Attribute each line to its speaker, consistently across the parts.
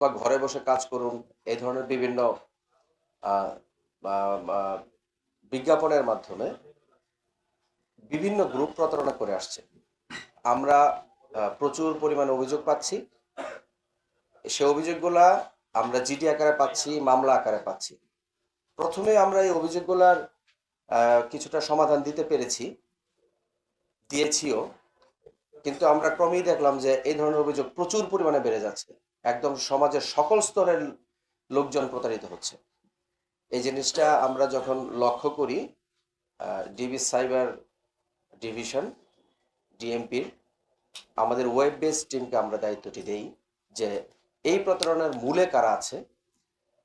Speaker 1: বা ঘরে বসে কাজ করুন, এই ধরনের বিভিন্ন আহ, বা- বা- বিজ্ঞাপনের মাধ্যমে বিভিন্ন গ্রুপ প্রতারণা করে আসছে। আমরা প্রচুর পরিমাণে অভিযোগ পাচ্ছি। সে অভিযোগগুলা আমরা জিডি আকারে পাচ্ছি, মামলা আকারে পাচ্ছি। প্রথমে আমরা এই অভিযোগগুলার কিছুটা সমাধান দিতে পেরেছি, দিয়েছিও। কিন্তু আমরা ক্রমেই দেখলাম যে এই ধরনের অভিযোগ প্রচুর পরিমাণে বেড়ে যাচ্ছে। একদম সমাজের সকল স্তরের লোকজন প্রতারিত হচ্ছে। এই জিনিসটা আমরা যখন লক্ষ্য করি, ডিবি সাইবার ডিভিশন, ডিএমপির আমাদের ওয়েব বেস টিমকে আমরা দায়িত্বটি দেই যে এই প্রতারণার মূলে কারা আছে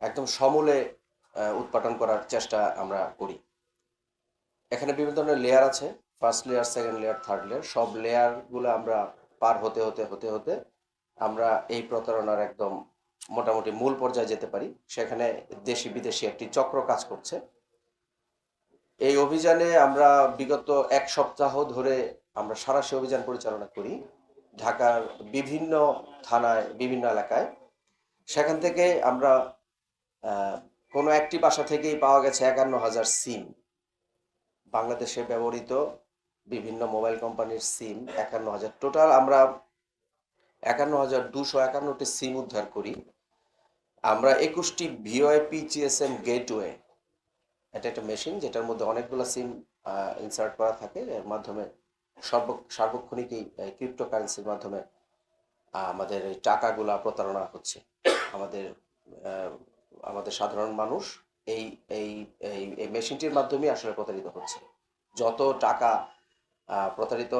Speaker 1: একদম সমূলে উৎপাটন করার চেষ্টা আমরা করি। এখানে বিভিন্ন ধরনের লেয়ার আছে, first layer, second layer, third layer. সব লেয়ারগুলো আমরা পার হতে হতে হতে হতে আমরা এই প্রতারণার একদম মোটামুটি মূল পর্যায়ে যেতে পারি। সেখানে দেশি বিদেশি একটি চক্র কাজ করছে। এই অভিযানে আমরা বিগত এক সপ্তাহ ধরে আমরা সাঁড়াশি অভিযান পরিচালনা করি ঢাকার বিভিন্ন থানায়, বিভিন্ন এলাকায়। সেখান থেকে আমরা কোনো একটি বাসা থেকেই পাওয়া গেছে 51,000 সিম। বাংলাদেশে ব্যবহৃত বিভিন্ন মোবাইল কোম্পানির সিম 51,000। টোটাল আমরা 51,251টি সিম উদ্ধার করি। আমরা 21টি ভিওআইপি জিএসএম গেটওয়ে, এটা একটা মেশিন যেটার মধ্যে অনেকগুলো সিম ইনসার্ট করা থাকে। এর মাধ্যমে সার্বক্ষণিক এই ক্রিপ্টোকারেন্সির মাধ্যমে আমাদের এই টাকাগুলা প্রতারণা হচ্ছে। আমাদের আহ, আমাদের সাধারণ মানুষ এই এই এই মেশিনটির মাধ্যমে আসলে প্রতারিত হচ্ছে। যত টাকা প্রতারিত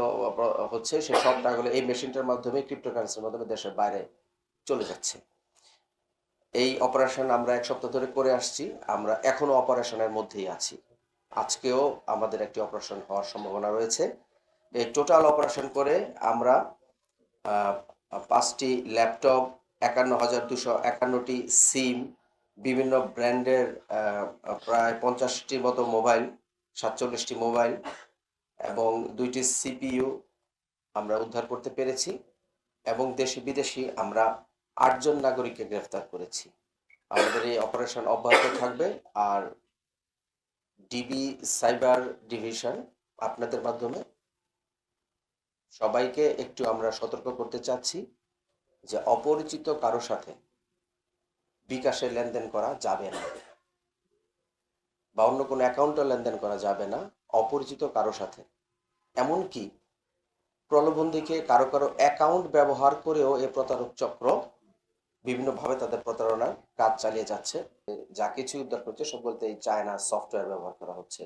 Speaker 1: হচ্ছে সে সব টাকাগুলো এই মেশিনটার মাধ্যমে, ক্রিপ্টোকারেন্সির মাধ্যমে দেশের বাইরে চলে যাচ্ছে। এই অপারেশন আমরা এক সপ্তাহ ধরে করে আসছি। আমরা এখনো অপারেশনের মধ্যেই আছি। আজকেও আমাদের একটি অপারেশন হওয়ার সম্ভাবনা রয়েছে। এই টোটাল অপারেশন করে আমরা 5টি ল্যাপটপ, 51,251টি সিম, বিভিন্ন ব্র্যান্ডের প্রায় 50টির মতো মোবাইল, 47টি মোবাইল এবং 2টি সিপিইউ আমরা উদ্ধার করতে পেরেছি। এবং দেশি বিদেশি আমরা 8 জন নাগরিককে গ্রেফতার করেছি। আমাদের এই অপারেশন অব্যাহত থাকবে। আর ডিবি সাইবার ডিভিশন আপনাদের মাধ্যমে সবাইকে একটু আমরা সতর্ক করতে চাচ্ছি যে অপরিচিত কারো সাথে বিকাশে লেনদেন করা যাবে না, বা অন্য কোনো অ্যাকাউন্টে লেনদেন করা যাবে না অপরিচিত কারো সাথে। এমনকি প্রলোভন দেখিয়ে কারো কারো অ্যাকাউন্ট ব্যবহার করেও এ প্রতারক চক্র বিভিন্নভাবে তাদের প্রতারণার কাজ চালিয়ে যাচ্ছে। যা কিছু উদ্ধার করছে সব বলতে এই চায়না সফটওয়্যার ব্যবহার করা হচ্ছে।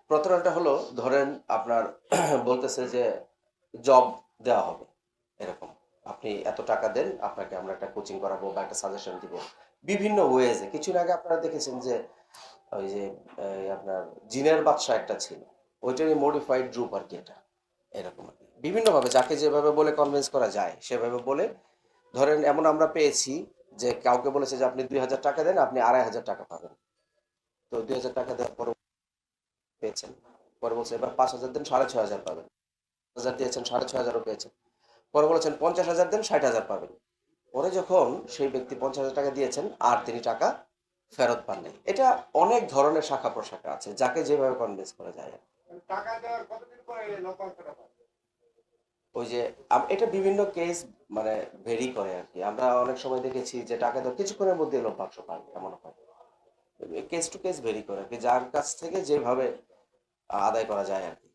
Speaker 1: প্রতারণাটা হলো, ধরেন আপনার বলতেছে যে জব দেওয়া হবে এরকম, আপনি এত টাকা দেন, আপনাকে আমরা একটা কোচিং করাবো বা একটা সাজেশন দিব বিভিন্ন ওয়েজে। কিছুদিন আগে আপনারা দেখেছেন যে ওই যে আপনার জিনের বাদশা একটা ছিল, ওইটারই মডিফাইড রূপ আর কি এটা। এরকম আর কি বিভিন্নভাবে যাকে যেভাবে বলে কনভিন্স করা যায় সেভাবে বলে। ধরেন এমন আমরা পেয়েছি যে কাউকে বলেছে যে আপনি 2,000 টাকা দেন, আপনি 2,500 টাকা পাবেন। তো 2,000 টাকা দেওয়ার পরে পেয়েছেন, পরে বলছে এবার 5,000 দেন, 6,500 পাবেন। 1,000 দিয়েছেন, 6,500ও পেয়েছেন। পরে বলেছেন 50,000 দেন, 60,000 পাবেন। পরে যখন সেই ব্যক্তি 50,000 টাকা দিয়েছেন আর তিনি টাকা ফেরত পান নাই। এটা অনেক ধরনের শাখা প্রশাখা আছে, যাকে যেভাবে কনভিন্স করা যায়। ওই যে এটা বিভিন্ন কেস মানে ভেরি করে আর কি। আমরা অনেক সময় দেখেছি যে টাকা দেওয়ার কিছুক্ষণের মধ্যে লোক বাক্স পান, এমন হয়। কেস টু কেস ভেরি করে আর কি, যার কাছ থেকে যেভাবে আদায় করা যায় আর কি।